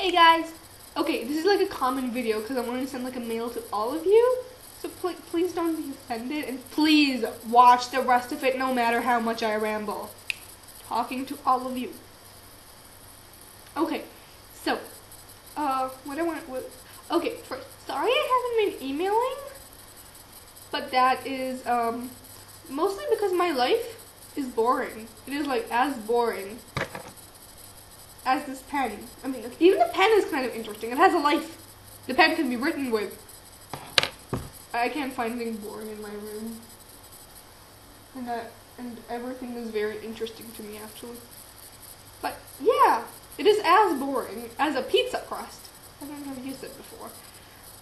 Hey guys! Okay, this is like a common video because I want to send like a mail to all of you. So please don't be offended and please watch the rest of it no matter how much I ramble. Talking to all of you. Okay, so, okay, first, sorry I haven't been emailing, but that is, mostly because my life is boring. It is like as boring as this pen. I mean, even the pen is kind of interesting. It has a life. The pen can be written with. I can't find anything boring in my room. And everything is very interesting to me, actually. But, yeah, it is as boring as a pizza crust. I don't know if I've used it before.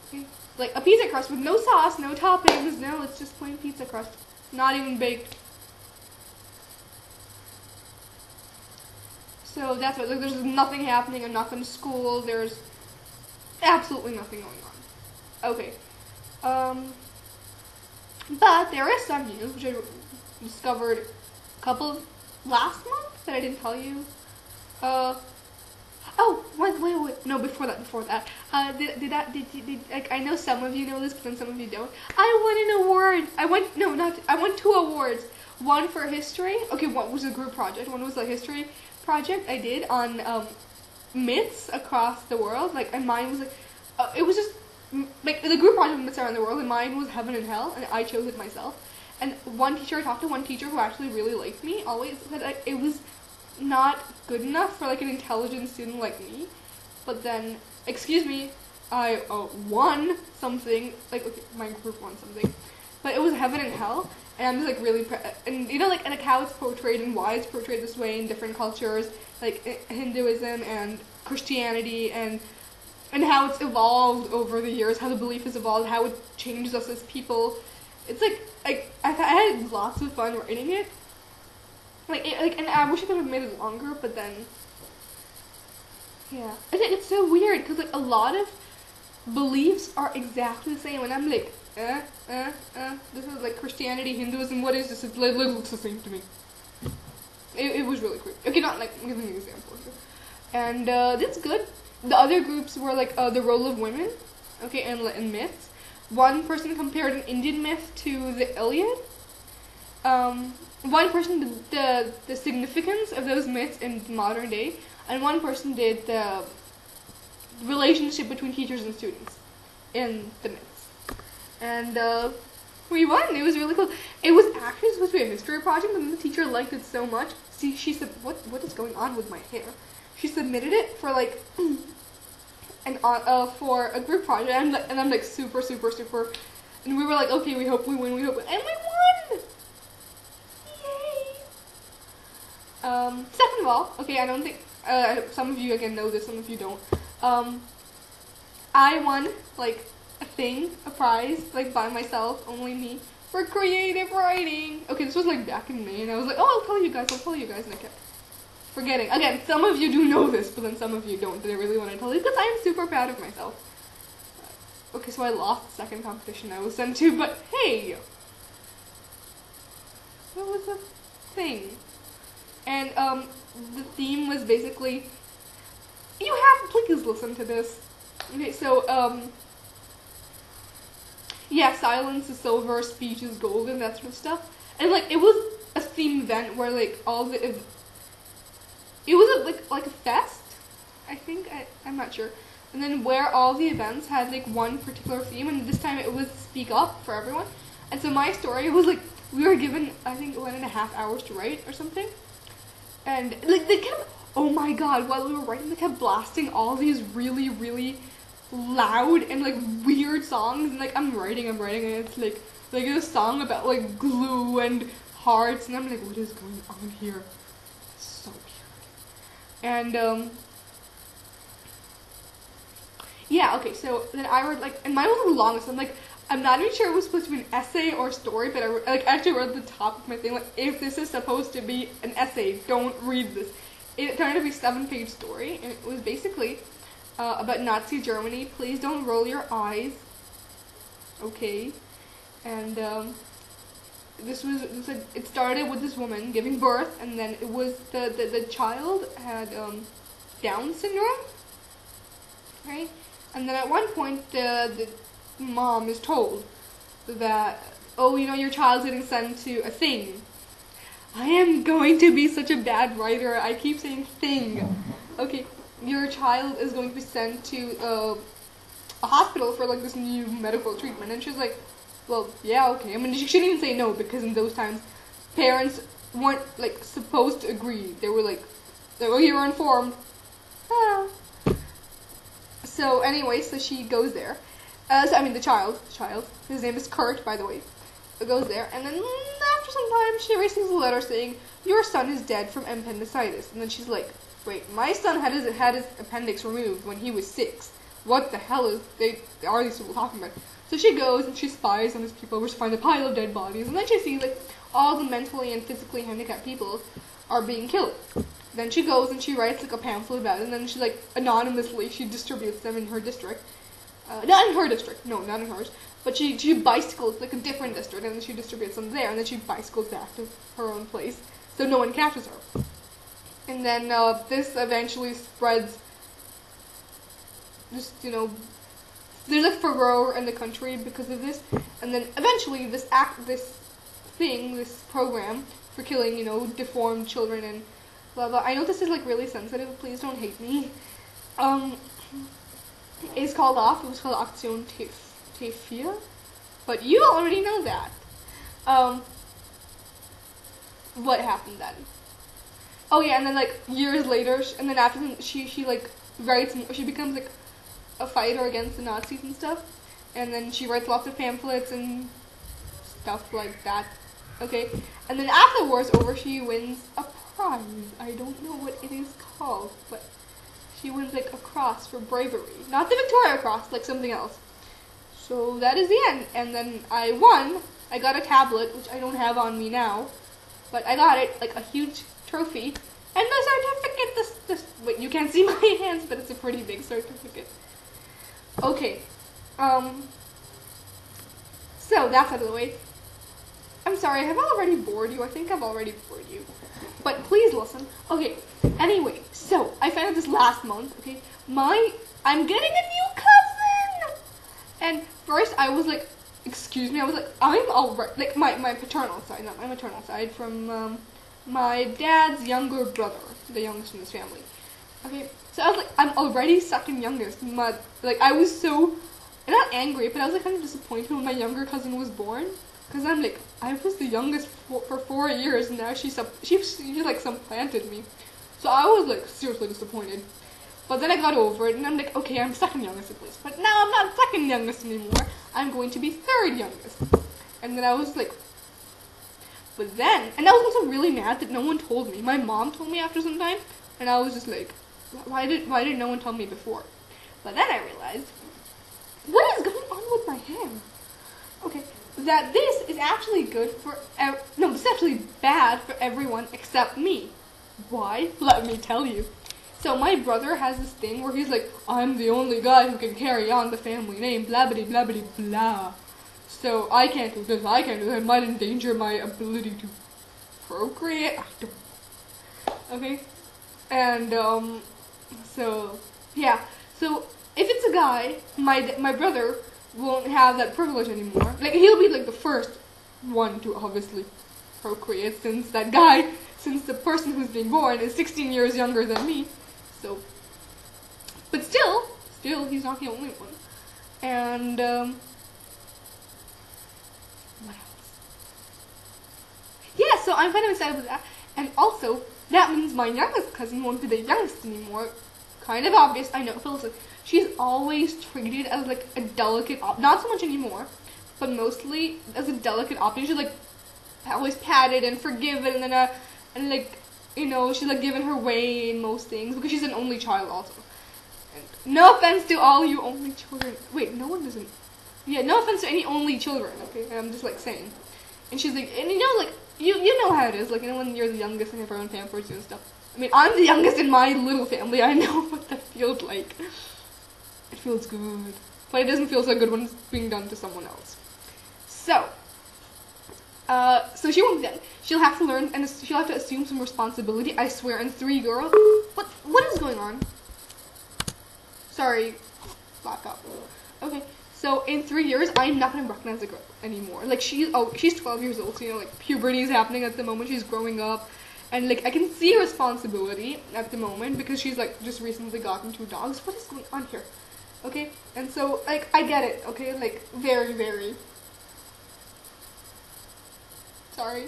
Okay. Like, a pizza crust with no sauce, no toppings, no, it's just plain pizza crust. Not even baked. So that's what, like, there's nothing happening. I'm not going to school. There's absolutely nothing going on. Okay. But there is some news, which I discovered a couple of last month that I didn't tell you. Oh, wait. No, before that. Like, I know some of you know this, but then some of you don't. I won an award. I won 2 awards. One for history. Okay, one was a group project. One was a history project I did on myths across the world. Like, and mine was like, it was just like the group project myths around the world, and mine was heaven and hell, and I chose it myself. And I talked to one teacher who actually really liked me. Always said it was not good enough for like an intelligent student like me. But then, excuse me, I won something. Like, okay, my group won something, but it was heaven and hell. And I'm just like really, and you know, like how it's portrayed and why it's portrayed this way in different cultures, like Hinduism and Christianity, and how it's evolved over the years, how the belief has evolved, how it changes us as people. It's like I had lots of fun writing it. And I wish I could have made it longer, but then, yeah, I think it's so weird because like a lot of beliefs are exactly the same, and I'm like, this is like Christianity, Hinduism, what is this? It looks the same to me. It was really quick. Okay, not like, giving an example. And that's good. The other groups were like the role of women, okay, and myths. One person compared an Indian myth to the Iliad. One person did the significance of those myths in modern day, and one person did the relationship between teachers and students in the myths. And we won. It was really cool. It was actually supposed to be a history project, but then the teacher liked it so much. See, she said, "What is going on with my hair?" She submitted it for like for a group project, and I'm like super, and we were like, okay, we hope we win, and we won. Yay! Second of all, okay, I don't think some of you again know this, some of you don't. I won like a prize, like by myself, only me, for creative writing. Okay, this was like back in May, and I was like, oh, I'll tell you guys, and I kept forgetting. Again, some of you do know this, but then some of you don't, and I really want to tell you, because I am super proud of myself. Okay, so I lost the second competition I was sent to, but hey! What was the thing? And, the theme was basically, please listen to this. Okay, so, yeah, silence is silver, speech is golden, that sort of stuff. And, like, it was a theme event where, like, it was like a fest, I think, I'm not sure. And then where all the events had, like, one particular theme, and this time it was speak up for everyone. And so my story was, like, we were given, I think, 1.5 hours to write or something. And, like, they kept, oh my god, while we were writing, they kept blasting all these really, really loud and, like, weird songs. And, like, I'm writing, and it's, like a song about, like, glue and hearts. And I'm like, what is going on here? So weird. And, yeah, okay, so then I wrote, like, and mine wasn't long, so I'm not even sure it was supposed to be an essay or a story, but I actually wrote at the top of my thing, like, if this is supposed to be an essay, don't read this. It turned out to be a 7-page story, and it was basically about Nazi Germany. Please don't roll your eyes, okay? And it started with this woman giving birth, and then it was the child had Down syndrome, right? And then at one point, the mom is told that, oh, you know, your child's getting sent to a thing. I am going to be such a bad writer. I keep saying thing. Okay, your child is going to be sent to a hospital for like this new medical treatment. And she's like, well, yeah, okay. I mean, she shouldn't even say no, because in those times, parents weren't like supposed to agree. They were like, oh, you were informed. Ah. So anyway, so she goes there. The child, his name is Kurt, by the way, goes there, and then after some time, she receives a letter saying, your son is dead from appendicitis. And then she's like, wait, my son had his appendix removed when he was 6. What the hell are these people talking about? So she goes and she spies on these people, where she finds a pile of dead bodies, and then she sees like all the mentally and physically handicapped people are being killed. Then she goes and she writes like a pamphlet about it, and then she like anonymously she distributes them in her district. Not in her district, no, not in hers. But she bicycles like a different district, and then she distributes them there, and then she bicycles back to her own place, so no one catches her. And then this eventually spreads. Just, you know, there's a furor in the country because of this, and then eventually this program for killing, you know, deformed children and blah blah. I know this is like really sensitive. Please don't hate me. Is called off. It was called Aktion T4, but you already know that. What happened then? Oh yeah, and then like years later, and then after she like writes, she becomes like a fighter against the Nazis and stuff, and then she writes lots of pamphlets and stuff like that. Okay, and then after the war's over, she wins a prize. I don't know what it is called, but she wins like a cross for bravery, not the Victoria Cross, like something else. So that is the end. And then I won. I got a tablet, which I don't have on me now, but I got it, like a huge trophy, and the certificate. This wait, you can't see my hands, but it's a pretty big certificate. Okay, so that's out of the way. I'm sorry, have I already bored you? I think I've already bored you. But please listen. Okay, anyway, so I found out this last month, okay, I'm getting a new cousin! And first I was like, excuse me, I was like, I'm alright, like my paternal side, not my maternal side, from my dad's younger brother, the youngest in his family. Okay, so I was like, I'm already second youngest. I was so, not angry, but I was like kind of disappointed when my younger cousin was born. Because I'm like, I was the youngest for 4 years, and now she like supplanted me. So I was like seriously disappointed. But then I got over it, and I'm like, okay, I'm second youngest at least. But now I'm not second youngest anymore. I'm going to be third youngest. And then I was like, but then, and I was also really mad that no one told me. My mom told me after some time, and I was just like, why did no one tell me before? But then I realized, what is going on with my hair? Okay, that this is actually good for, no, this is actually bad for everyone except me. Why? Let me tell you. So my brother has this thing where he's like, I'm the only guy who can carry on the family name, blah blah blah blah blah. So I can't do this, I can't do that, it might endanger my ability to procreate. I don't know. Okay? And, so, yeah. So, if it's a guy, my brother won't have that privilege anymore. Like, he'll be like the first one to obviously procreate, since the person who's being born is 16 years younger than me. So, but still, he's not the only one. And, what else? Yeah, so I'm kind of excited with that. And also, that means my youngest cousin won't be the youngest anymore. Kind of obvious, I know, Phyllis. She's always treated as like a delicate not so much anymore, but mostly as a delicate object. She's like always patted and forgiven, and like, you know, she's like given her way in most things because she's an only child also. And no offense to all you only children. Wait, no one doesn't. Yeah, no offense to any only children. Okay, I'm just like saying. And she's like, and you know, like you know how it is. Like, you know, when you're the youngest and everyone pampers you and stuff. I mean, I'm the youngest in my little family. I know what that feels like. It feels good. But it doesn't feel so good when it's being done to someone else. So she won't be dead. She'll have to learn, and she'll have to assume some responsibility, I swear, and 3 girls. What is going on? Sorry, back up. Okay, so in 3 years, I'm not gonna recognize a girl anymore. Like she's 12 years old, so you know, like puberty is happening at the moment. She's growing up, and like I can see her responsibility at the moment because she's like just recently gotten 2 dogs. What is going on here? Okay, and so like I get it. Okay, like very, very. Sorry.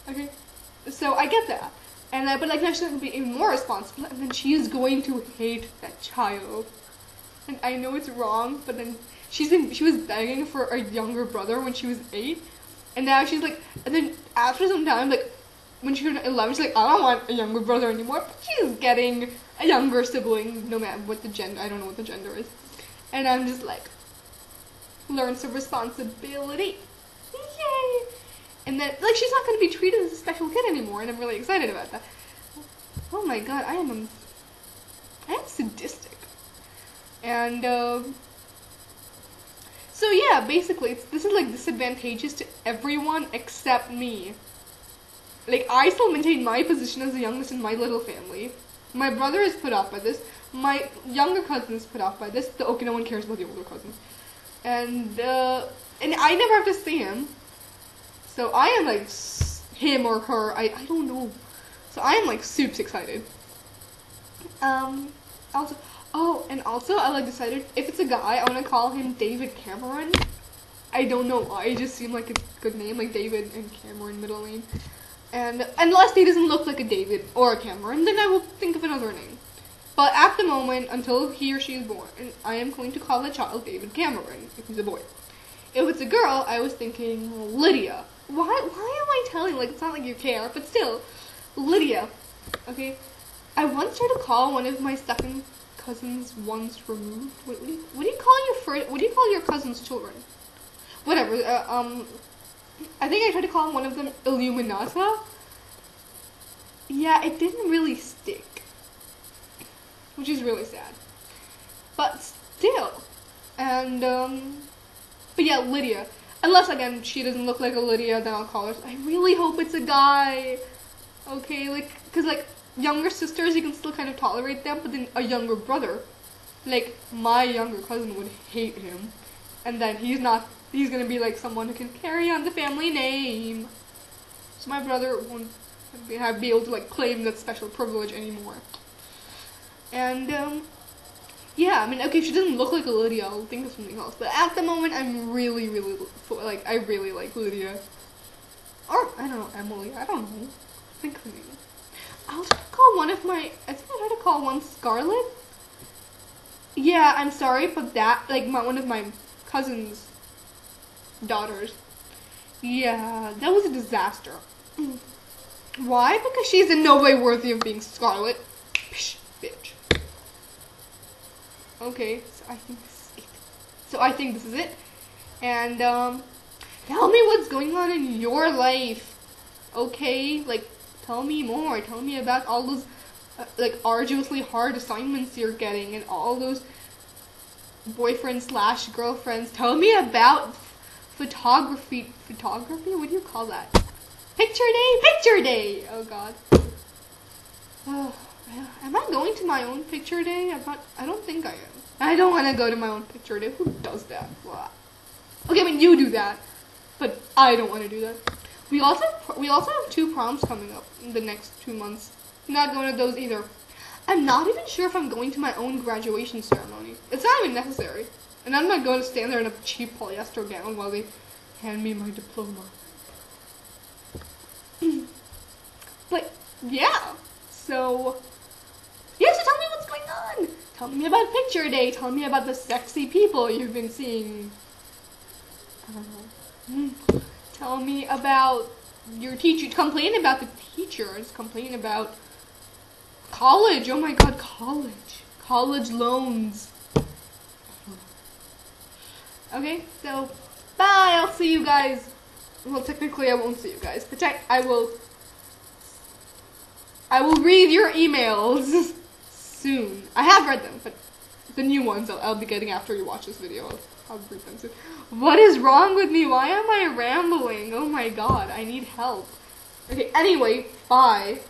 Okay, so I get that. And but like now she's gonna be even more responsible, and then she is going to hate that child. And I know it's wrong, but then she was begging for a younger brother when she was 8, and now she's like, and then after some time, like when she turned 11, she's like, I don't want a younger brother anymore. But she's getting a younger sibling, no matter what the gender. I don't know what the gender is, and I'm just like, learn some responsibility, yay! And then, like, she's not going to be treated as a special kid anymore, and I'm really excited about that. Oh my god, I am sadistic. And, so yeah, basically, this is, like, disadvantageous to everyone except me. Like, I still maintain my position as the youngest in my little family. My brother is put off by this. My younger cousin is put off by this. Okay, no one cares about the older cousins. And I never have to see him. So I am like him or her, I don't know. So I am like super excited. Also, I like decided if it's a guy, I want to call him David Cameron. I don't know why, it just seemed like a good name, like David and Cameron middle name. And unless he doesn't look like a David or a Cameron, then I will think of another name. But at the moment, until he or she is born, I am going to call the child David Cameron if he's a boy. If it's a girl, I was thinking Lydia. Why am I telling, like, it's not like you care, but still, Lydia, okay? I once tried to call one of my second cousins once removed. What do you call your cousin's children? Whatever, I think I tried to call one of them Illuminata. Yeah, it didn't really stick, which is really sad. But still, and, but yeah, Lydia. Unless, again, she doesn't look like a Lydia, then I'll call her. I really hope it's a guy. Okay, like, because, like, younger sisters, you can still kind of tolerate them, but then a younger brother, like, my younger cousin would hate him. And then he's gonna be, like, someone who can carry on the family name. So my brother won't be able to, like, claim that special privilege anymore. And, yeah, I mean, okay, if she doesn't look like a Lydia, I'll think of something else. But at the moment, I'm really, like, I really like Lydia. Or, I don't know, Emily, I don't know. Think of me. I think I tried to call one Scarlett. Yeah, I'm sorry, but that, like, one of my cousin's daughters. Yeah, that was a disaster. Why? Because she's in no way worthy of being Scarlett. Psh, bitch. Okay, so I think this is it. And, tell me what's going on in your life. Okay? Like, tell me more. Tell me about all those, like, arduously hard assignments you're getting and all those boyfriends/girlfriends. Tell me about photography. Photography? What do you call that? Picture day! Oh, God. Am I going to my own picture day? I don't think I am. I don't want to go to my own picture day. Who does that? Blah. Okay, I mean, you do that. But I don't want to do that. We also have 2 proms coming up in the next 2 months. I'm not going to those either. I'm not even sure if I'm going to my own graduation ceremony. It's not even necessary. And I'm not going to stand there in a cheap polyester gown while they hand me my diploma. But, yeah. So tell me what's going on. Tell me about picture day. Tell me about the sexy people you've been seeing. I don't know. Tell me about your teacher. Complain about the teachers. Complain about college. Oh my god, college. College loans. Okay, so bye. I'll see you guys. Well, technically I won't see you guys, but I will read your emails soon. I have read them, but the new ones I'll be getting after you watch this video. I'll read them soon. What is wrong with me? Why am I rambling? Oh my god, I need help. Okay, anyway, bye.